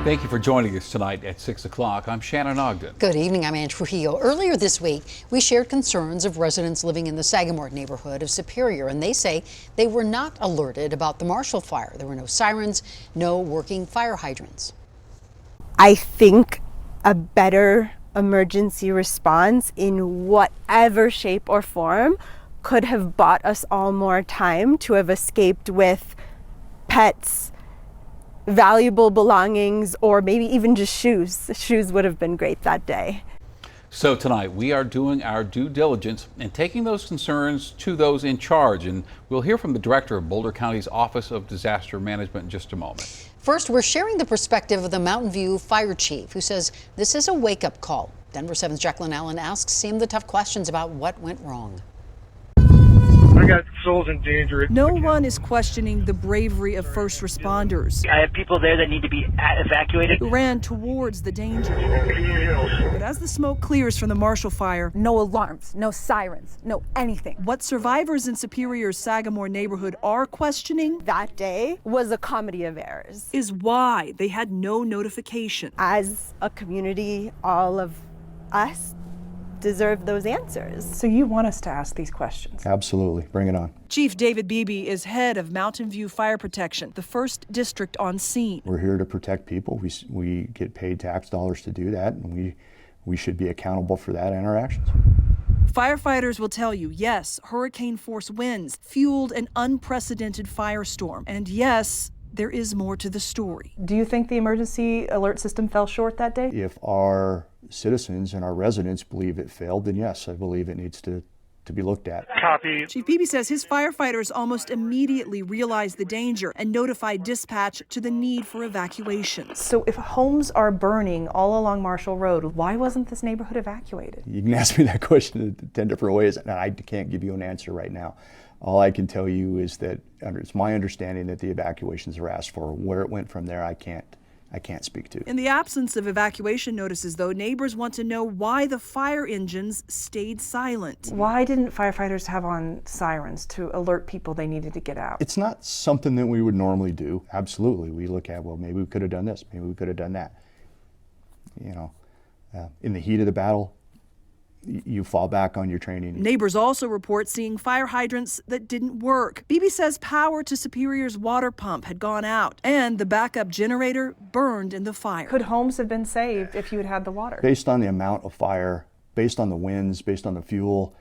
Thank you for joining us tonight at 6 o'clock. I'm Shannon Ogden. Good evening, I'm Ann Trujillo. Earlier this week, we shared concerns of residents living in the Sagamore neighborhood of Superior, and they say they were not alerted about the Marshall Fire. There were no sirens, no working fire hydrants. I think a better emergency response in whatever shape or form could have bought us all more time to have escaped with pets, valuable belongings, or maybe even just shoes. Shoes would have been great that day. So tonight we are doing our due diligence and taking those concerns to those in charge, and we'll hear from the director of Boulder County's Office of Disaster Management in just a moment. First, we're sharing the perspective of the Mountain View fire chief, who says this is a wake-up call. Denver 7's Jacqueline Allen asks him the tough questions about what went wrong. I got souls in danger. No one is questioning the bravery of first responders. I have people there that need to be evacuated. Who ran towards the danger. But as the smoke clears from the Marshall Fire, no alarms, no sirens, no anything. What survivors in Superior's Sagamore neighborhood are questioning That day was a comedy of errors. is why they had no notification. As a community, all of us deserve those answers. So you want us to ask these questions? Absolutely. Bring it on. Chief David BEEBE is head of Mountain View Fire Protection, the first district on scene. We're here to protect people. We get paid tax dollars to do that, and we should be accountable for that and our actions. Firefighters will tell you, yes, hurricane-force winds fueled an unprecedented firestorm. And yes, there is more to the story. Do you think the emergency alert system fell short that day? If our citizens and our residents believe it failed, then yes, I believe it needs to be looked at. Copy. Chief BEEBE says his firefighters almost immediately realized the danger and notified dispatch to the need for evacuation. So if homes are burning all along Marshall Road, why wasn't this neighborhood evacuated? You can ask me that question 10 different ways, and I can't give you an answer right now. All I can tell you is that it's my understanding that the evacuations are asked for. Where it went from there, I can't speak to. In the absence of evacuation notices, though, neighbors want to know why the fire engines stayed silent. Why didn't firefighters have on sirens to alert people they needed to get out? It's not something that we would normally do. Absolutely. We look at, well, maybe we could have done this, maybe we could have done that. You know, in the heat of the battle, you fall back on your training. Neighbors also report seeing fire hydrants that didn't work. BEEBE says power to Superior's water pump had gone out and the backup generator burned in the fire. Could homes have been saved if you had had the water? Based on the amount of fire, based on the winds, based on the fuel,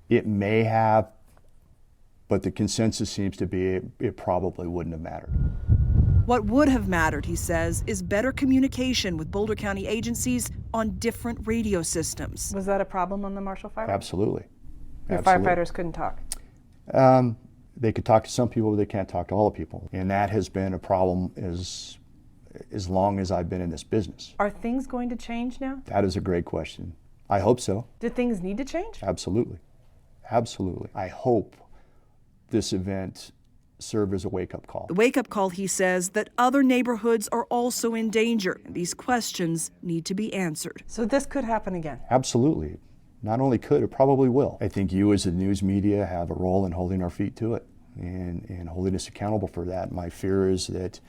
it may have, but the consensus seems to be it probably wouldn't have mattered. What would have mattered, he says, is better communication with Boulder County agencies on different radio systems. Was that a problem on the Marshall Fire? Absolutely. Your Absolutely. firefighters couldn't talk? They could talk to some people, but they can't talk to all the people. And that has been a problem as long as I've been in this business. Are things going to change now? That is a great question. I hope so. Do things need to change? Absolutely. Absolutely. I hope this event serve as a wake-up call. The wake-up call, he says, that other neighborhoods are also in danger, and these questions need to be answered. So this could happen again? Absolutely. Not only could, it probably will. I think you as the news media have a role in holding our feet to it and holding us accountable for that. My fear is that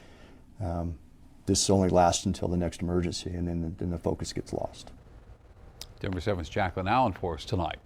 this only lasts until the next emergency, and then the focus gets lost. Denver 7's Jacqueline Allen for us tonight.